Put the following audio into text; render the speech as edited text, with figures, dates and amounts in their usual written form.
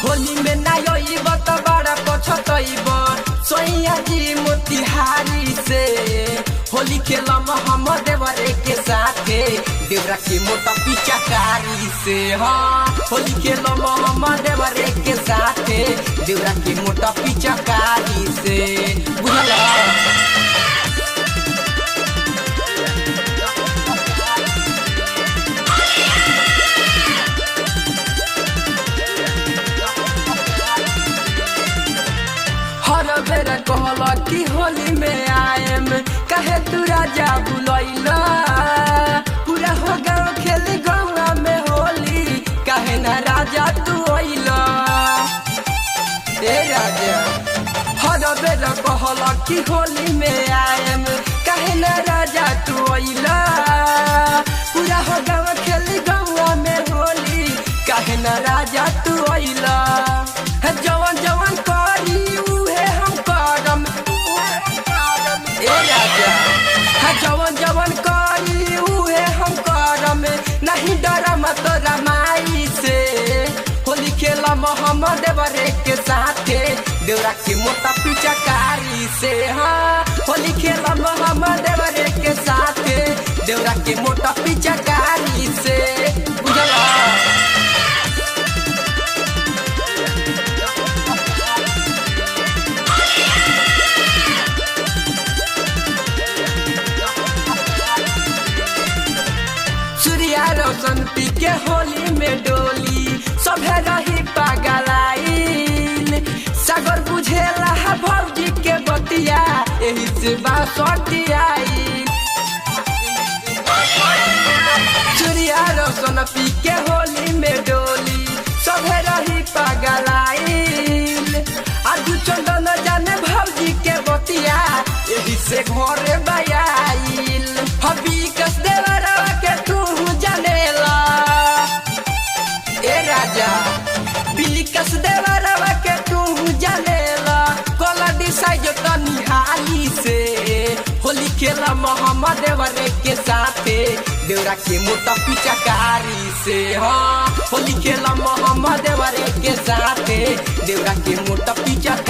होली में ना योइब तो बड़ा पछतइब सोइया जी मोतिहारी से होली खेलम हम देवरे के साथे देवरा के मोटा पिचकारी से। हाँ होली खेलम हम देवरे के साथे देवरा के मोटा पिचकारी से बुझला। हर बेर कहला कि होली में आएम कहे तू राजा बुलैला पूरा हो गाँव खेली गंगा में होली कहे ना राजा तू अइला। ए राजा हर बेर कहला कि होली में आएम कहे ना राजा तू अइला पूरा हो गाँव खेली गंगा में होली कहे ना राजा तू अइला। जवन जवन करी उहे हम करम ए राजा जवन जवन करी उहे हम करम नहीं डरम तोरा माई से होली खेलम हम देवरे के साथे देवरा के मोटा पिचकारी से। हाँ होली खेलम हम देवरे के साथे देवरा के मोटा पिचकारी से बुझला। रोशन पी के होली में डोली सभे रही पागलाइल सागर बुझेला भौजी के बतिया एही से बासटी आइल। सूर्या रोशन पी के होली में डोली सभे रही पागलाइल आजू चंदन जाने भौजी के बतिया एही से घरे बयाइल। हबी कस देवरा के तू जानेला ए राजा बिली कस देवरा के तू जानेला कोला डिसाइड तनी हाली से होली खेला मोहम्मद देवरे के साथे देवरा के मोटा पिचकारी से। हाँ होली खेला मोहम्मद देवरे के साथे देवरा के मोटा पिचकारी